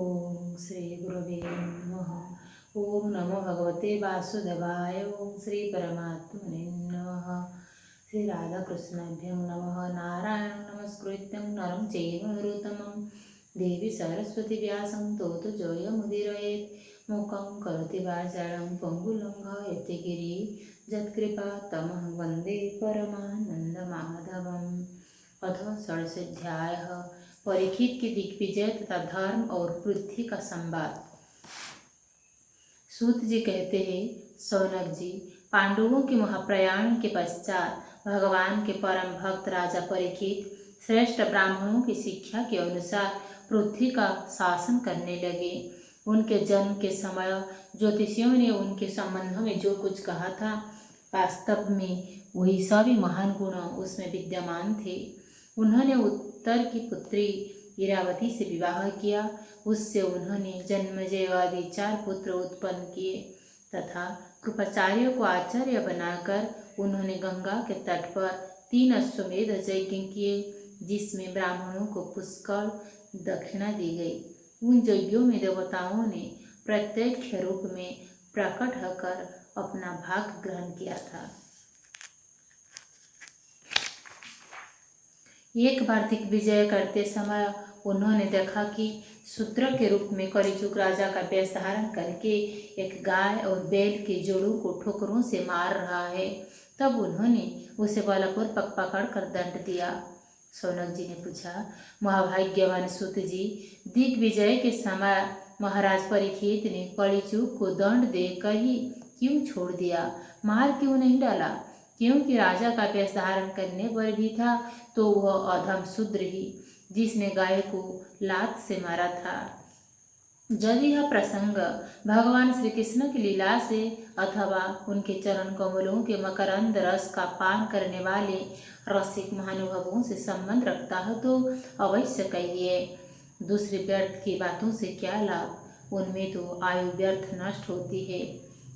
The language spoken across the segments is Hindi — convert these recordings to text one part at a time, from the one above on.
ओम श्री गुरवे नमः। ओम नमो भगवते वासुदेवाय। ओम श्री परमात्मने नमः। श्री राधाकृष्णाभ्यं नमः। नारायणं नमस्कृत्यं नरं चैव नरोत्तमं देवी सरस्वती व्यासं ततो जयमुदीरयेत्। मूकं करोति वाचालं पङ्गुलङ्घयते गिरिं यत्कृपातमहं वन्दे परमानन्दमाधवम्। अथ षोडशाध्यायः परीक्षित की दिग्विजय तथा धर्म और पृथ्वी का संवाद। सूत जी कहते हैं, शौनक जी, पांडवों के महाप्रयाण के पश्चात भगवान के परम भक्त राजा परीक्षित श्रेष्ठ ब्राह्मणों की शिक्षा के अनुसार पृथ्वी का शासन करने लगे। उनके जन्म के समय ज्योतिषियों ने उनके संबंध में जो कुछ कहा था, वास्तव में वही सभी महान गुण उसमें विद्यमान थे। उन्होंने उत्तर की पुत्री इरावती से विवाह किया। उससे उन्होंने जन्मेजय आदि 4 पुत्र उत्पन्न किए तथा कृपाचार्यों को आचार्य बनाकर उन्होंने गंगा के तट पर 3 अश्वमेध यज्ञ किए, जिसमें ब्राह्मणों को पुष्कल दक्षिणा दी गई। उन यज्ञों में देवताओं ने प्रत्यक्ष रूप में प्रकट होकर अपना भाग ग्रहण किया था। एक बार दिग्विजय करते समय उन्होंने देखा कि शूद्र के रूप में कलिजुग राजा का वेश धारण करके एक गाय और बैल के जोड़ों को ठोकरों से मार रहा है। तब उन्होंने उसे बलपूर्वक पकड़कर दंड दिया। शौनक जी ने पूछा, महाभाग्यवान सूत जी, दिग्विजय के समय महाराज परीक्षित ने कलिजुग को दंड देकर ही क्यों छोड़ दिया, मार क्यों नहीं डाला? क्योंकि राजा का वेश धारण करने पर भी था तो वह अधम शूद्र ही, जिसने गाय को लात से मारा था। यदि यह प्रसंग भगवान श्री कृष्ण की लीला से अथवा उनके चरण कमलों के मकरंद रस का पान करने वाले रसिक महानुभवों से संबंध रखता है तो अवश्य कहिए। दूसरी व्यर्थ की बातों से क्या लाभ, उनमें तो आयु व्यर्थ नष्ट होती है।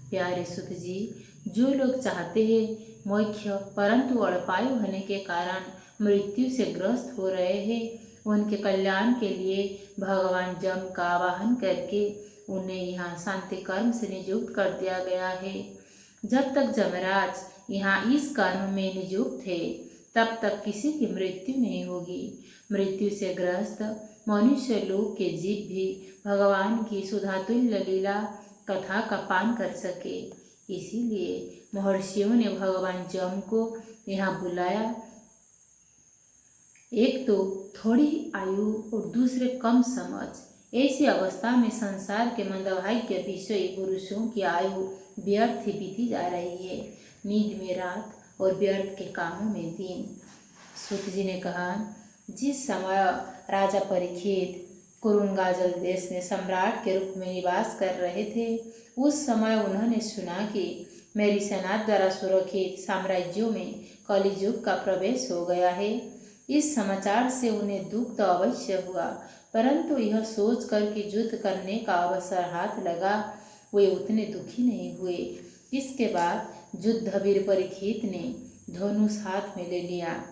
प्यारे सुत जी, जो लोग चाहते हैं मोक्ष परंतु अल्पायु होने के कारण मृत्यु से ग्रस्त हो रहे हैं, उनके कल्याण के लिए भगवान जम का आवाहन करके उन्हें यहाँ शांति कर्म से नियुक्त कर दिया गया है। जब तक जमराज यहाँ इस कर्म में नियुक्त थे तब तक किसी की मृत्यु नहीं होगी। मृत्यु से ग्रस्त मनुष्य लोक के जीव भी भगवान की सुधातुल्य लीला कथा का पान कर सके। इसीलिए महर्षियों ने भगवान जम को यहाँ बुलाया। एक तो थोड़ी आयु और दूसरे कम समझ, ऐसी अवस्था में संसार के मंदभाग्य विषयी पुरुषों की आयु व्यर्थ ही बीती जा रही है। नींद में रात और व्यर्थ के कामों में दिन। सूत जी ने कहा, जिस समय राजा परीक्षित कुरुंगाजल देश में सम्राट के रूप में निवास कर रहे थे, उस समय उन्होंने सुना कि मेरी सेना द्वारा सुरक्षित साम्राज्यों में कलियुग का प्रवेश हो गया है। इस समाचार से उन्हें दुख तो अवश्य हुआ, परंतु यह सोचकर कि युद्ध करने का अवसर हाथ लगा, वे उतने दुखी नहीं हुए। इसके बाद युद्धवीर परीक्षित ने धनुष हाथ में ले लिया।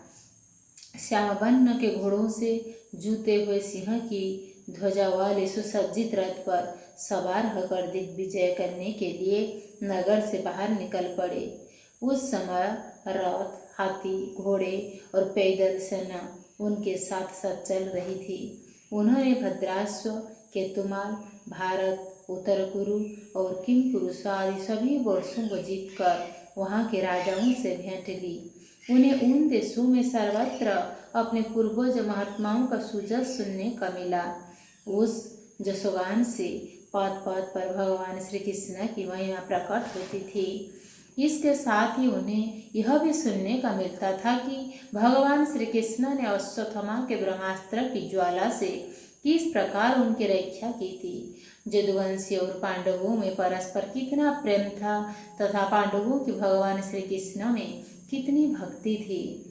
श्यामवर्ण के घोड़ों से जूते हुए सिंह की ध्वजा वाले सुसज्जित रथ पर सवार होकर दिग्विजय करने के लिए नगर से बाहर निकल पड़े। उस समय रथ, हाथी, घोड़े और पैदल सेना उनके साथ साथ चल रही थी। उन्होंने भद्राश्व, केतुमाल, भारत, उत्तर कुरु और किमपुरुष आदि सभी वर्षों को जीतकर वहाँ के राजाओं से भेंट ली। उन्हें उन देशों में सर्वत्र अपने पूर्वज महात्माओं का सुजस सुनने का मिला। उस जसोगान से पद पद पर भगवान श्री कृष्ण की महिमा प्रकट होती थी। इसके साथ ही उन्हें यह भी सुनने का मिलता था कि भगवान श्री कृष्ण ने अश्वत्थामा के ब्रह्मास्त्र की ज्वाला से किस प्रकार उनकी रक्षा की थी। यदुवंशी और पांडवों में परस्पर कितना प्रेम था तथा पांडवों की भगवान श्री कृष्ण में कितनी भक्ति थी।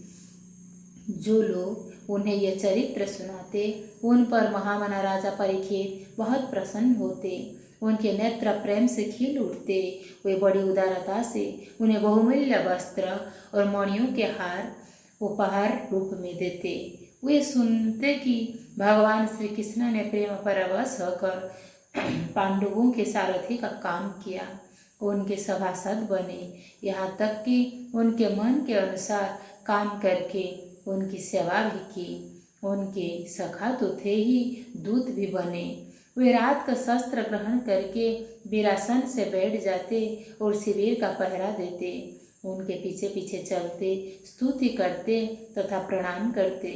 जो लोग उन्हें यह चरित्र सुनाते उन पर महामना राजा परीक्षित बहुत प्रसन्न होते। उनके नेत्र प्रेम से खिल उठते। वे बड़ी उदारता से उन्हें बहुमूल्य वस्त्र और मणियों के हार उपहार रूप में देते। वे सुनते कि भगवान श्री कृष्ण ने प्रेम परवश होकर पांडवों के सारथी का काम किया, उनके सभासद बने, यहाँ तक कि उनके मन के अनुसार काम करके उनकी सेवा भी की। उनके सखा तो थे ही, दूत भी बने। वे रात का शस्त्र ग्रहण करके वीरासन से बैठ जाते और शिविर का पहरा देते। उनके पीछे पीछे चलते, स्तुति करते तथा प्रणाम करते।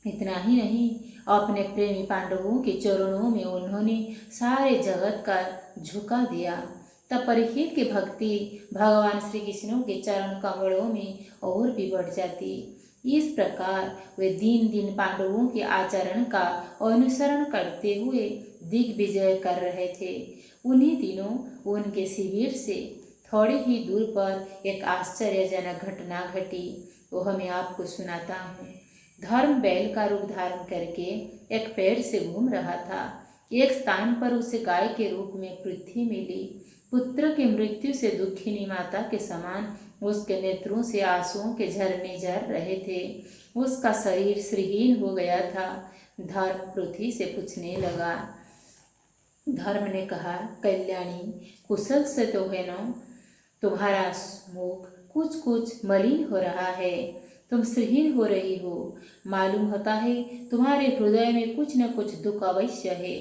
इतना ही नहीं, अपने प्रेमी पांडवों के चरणों में उन्होंने सारे जगत का झुका दिया। तब परीक्षित की भक्ति भगवान श्री कृष्ण के चरण कमलों में और भी बढ़ जाती। इस प्रकार वे दिन दिन पांडवों के आचरण का अनुसरण करते हुए दिग्विजय कर रहे थे। उन्हीं दिनों उनके शिविर से थोड़ी ही दूर पर एक आश्चर्यजनक घटना घटी, वो मैं आपको सुनाता हूँ। धर्म बैल का रूप धारण करके एक पेड़ से घूम रहा था। एक स्थान पर उसे गाय के रूप में पृथ्वी मिली। पुत्र की मृत्यु से दुखिनी माता के समान उसके नेत्रों से आंसुओं के झरने झर रहे थे। उसका शरीर श्रीहीन हो गया था। धर्म पृथ्वी से पूछने लगा। धर्म ने कहा, कल्याणी, कुशल से तो है न? तुम्हारा मुख कुछ कुछ मलिन हो रहा है, तुम श्रीहीन हो रही हो। मालूम होता है तुम्हारे हृदय में कुछ न कुछ दुख अवश्य है।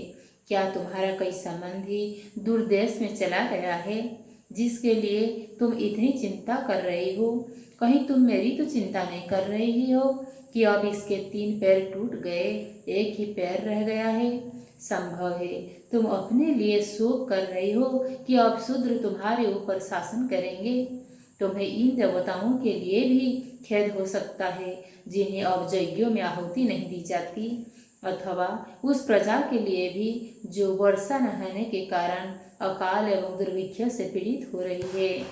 क्या तुम्हारा कोई संबंधी दूर देश में चला गया है, जिसके लिए तुम इतनी चिंता कर रही हो? कहीं तुम मेरी तो चिंता नहीं कर रही हो कि अब इसके 3 पैर टूट गए, एक ही पैर रह गया है? संभव है तुम अपने लिए शोक कर रही हो कि अब शूद्र तुम्हारे ऊपर शासन करेंगे। तुम्हें इन देवताओं के लिए भी खेद हो सकता है जिन्हें अब यज्ञों में आहुति नहीं दी जाती, अथवा उस प्रजा के लिए भी जो वर्षा न होने के कारण अकाल एवं दुर्भिक्ष से पीड़ित हो रही है।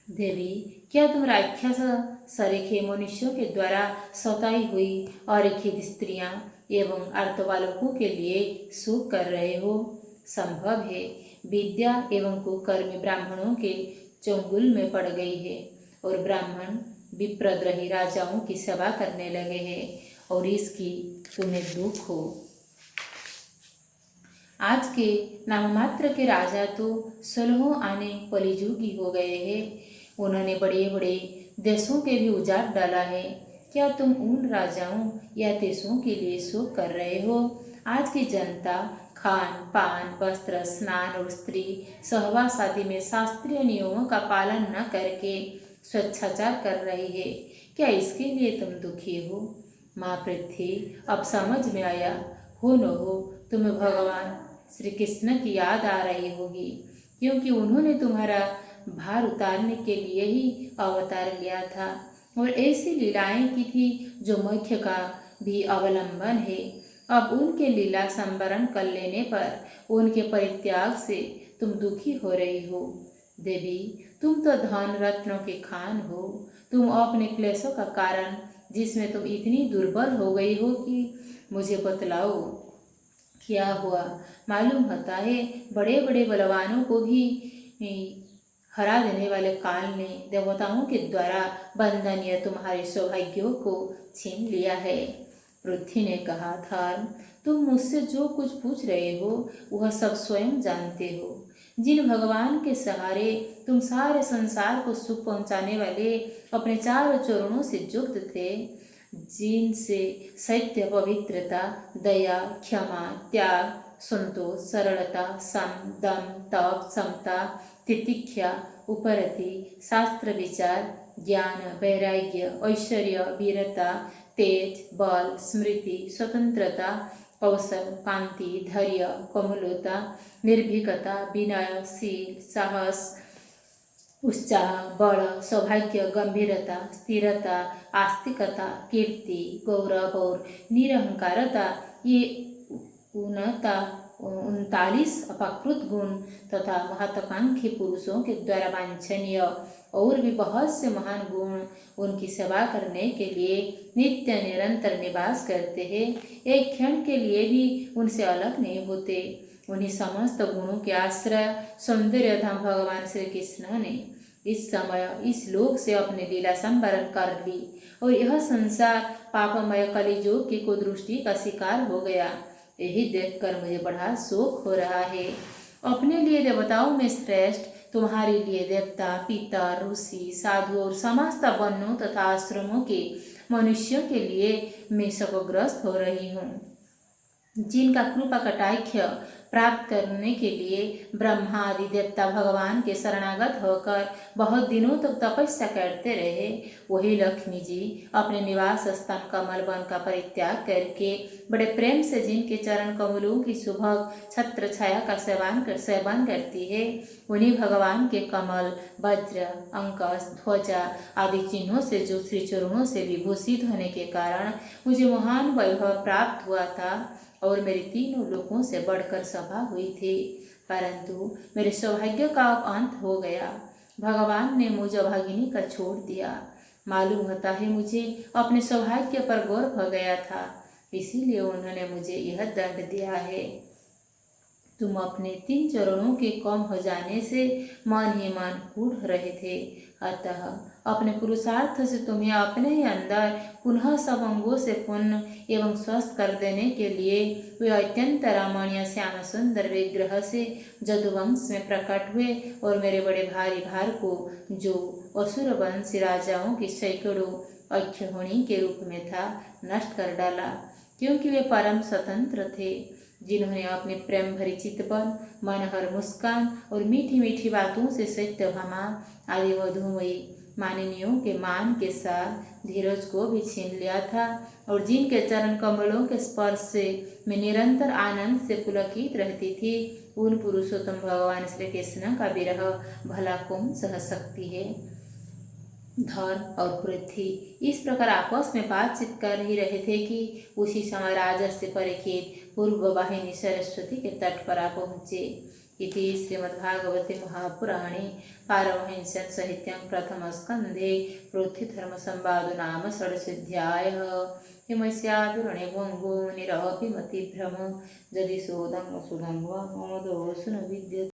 देवी, क्या तुम राक्षस सरीखे मनुष्यों के द्वारा सताई हुई अरेखित स्त्रियां एवं आर्तबालकों के लिए शोक कर रहे हो? संभव है विद्या एवं कुकर्मी ब्राह्मणों के चंगुल में पड़ गई है और ब्राह्मण विप्रद्रोही राजाओं की सेवा करने लगे हैं और इसकी तुम्हें दुख हो। आज के नाममात्र के राजा तो 16 आने कलिजुगी हो गए हैं। उन्होंने बड़े बड़े देशों के भी उजाड़ डाला है। क्या तुम उन राजाओं या देशों के लिए शोक कर रहे हो? आज की जनता खान पान, वस्त्र, स्नान और स्त्री सहवास आदि में शास्त्रीय नियमों का पालन न करके स्वेच्छाचार कर रही है। क्या इसके लिए तुम दुखी हो? माँ पृथ्वी, अब समझ में आया हो न हो तुम्हें भगवान श्री कृष्ण की याद आ रही होगी, क्योंकि उन्होंने तुम्हारा भार उतारने के लिए ही अवतार लिया था और ऐसी लीलाएं की थी जो मोक्ष का भी अवलंबन है। अब उनके लीला संवरण कर लेने पर उनके परित्याग से तुम दुखी हो रही हो। देवी, तुम तो धन रत्नों के खान हो। तुम अपने क्लेशों का कारण, जिसमें तुम इतनी दुर्बल हो गई हो कि मुझे बतलाओ क्या हुआ। मालूम होता है बड़े बड़े बलवानों को भी हरा देने वाले काल ने देवताओं के द्वारा बंधनीय तुम्हारे सौभाग्यों को छीन लिया है। पृथ्वी ने कहा, धर्म, तुम मुझसे जो कुछ पूछ रहे हो वह सब स्वयं जानते हो। जिन भगवान के सहारे तुम सारे संसार को सुख पहुंचाने वाले अपने 4 चरणों से युक्त थे, जिनसे सत्य, पवित्रता, दया, क्षमा, त्याग, संतोष, सरलता, सम, दम, तप, समता, तितिक्षा, उपरति, शास्त्र विचार, ज्ञान, वैराग्य, ऐश्वर्य, वीरता, तेज, बल, स्मृति, स्वतंत्रता, कौशल, कांति, धैर्य, कोमलता, निर्भीकता, विनय, शील, साहस, उत्साह, बल, सौभाग्य, गंभीरता, स्थिरता, आस्तिकता, कीर्ति, गौरव और निरहंकारता, ये 39 अपाकृत गुण तथा महत्वाकांक्षी पुरुषों के द्वारा वांछनीय और भी बहुत से महान गुण उनकी सेवा करने के लिए नित्य निरंतर निवास करते हैं। एक क्षण के लिए भी उनसे अलग नहीं होते। उन्हीं समस्त गुणों के आश्रय सौंदर्य धाम भगवान श्री कृष्ण ने इस समय इस लोक से अपनी लीला संवरण कर ली और यह संसार पापमय कलिजुग की कुदृष्टि का शिकार हो गया। यही देखकर मुझे बड़ा शोक हो रहा है। अपने लिए देवताओं में श्रेष्ठ, तुम्हारे लिए देवता, पितर, ऋषि, साधु और समस्त वनों तथा आश्रमों के मनुष्यों के लिए मैं शोकग्रस्त हो रही हूँ, जिनका कृपा कटाक्ष प्राप्त करने के लिए ब्रह्मा आदि देवता भगवान के शरणागत होकर बहुत दिनों तक तपस्या करते रहे। वही लक्ष्मी जी अपने निवास स्थान कमल वन का परित्याग करके बड़े प्रेम से जिनके चरण कमलों की सुभग छत्र छाया का सेवन करती है, उन्हीं भगवान के कमल, वज्र, अंकस, ध्वजा आदि चिन्हों से जो श्री चरणों से विभूषित होने के कारण मुझे महान वैभव प्राप्त हुआ था और मेरी तीनों लोकों से बढ़कर सभा हुई थी, परंतु मेरे सौभाग्य का अब अंत हो गया। भगवान ने मुझ अभागिनी का छोड़ दिया। मालूम होता है मुझे अपने सौभाग्य पर गर्व हो गया था, इसीलिए उन्होंने मुझे यह दंड दिया है। तुम अपने 3 चरणों के कम हो जाने से मन ही मन कूढ़ रहे थे, अतः अपने पुरुषार्थ से तुम्हें अपने ही अंदर पुनः सब अंगों से पूर्ण एवं स्वस्थ कर देने के लिए वे अत्यंत रमणीय श्याम सुंदर विग्रह से जदुवंश में प्रकट हुए और मेरे बड़े भारी भार को, जो असुर वंशी राजाओं की सैकड़ों अक्षौहिणी के रूप में था, नष्ट कर डाला, क्योंकि वे परम स्वतंत्र थे, जिन्होंने अपने प्रेम भरी चितवन, मनोहर मुस्कान और मीठी मीठी बातों से सत्यभामा आदि मधुमयी मानिनियों के मान के साथ धीरज को भी छीन लिया था, और जिनके चरण कमलों के स्पर्श से मैं निरंतर आनंद से पुलकित रहती थी, उन पुरुषोत्तम भगवान श्री कृष्ण का विरह भला कौन सह सकती है। धर और पृथ्वी इस प्रकार आपस में बातचीत कर ही रहे थे कि उसी समय राजस से परीक्षित पूर्व वाहिनी सरस्वती के तट पर आ पहुँचे। इति श्रीमद्भागवते महापुराणे पारमहंस्यां साहित्यं प्रथमस्कन्धे पृथ्वीधर्मसंवादो नाम षोडशोऽध्यायः। हिमस्यादुरणे भङ्गो मुनिरपि मतिभ्रम यदि सोदं सुदं वा मम दोषो न विद्यते।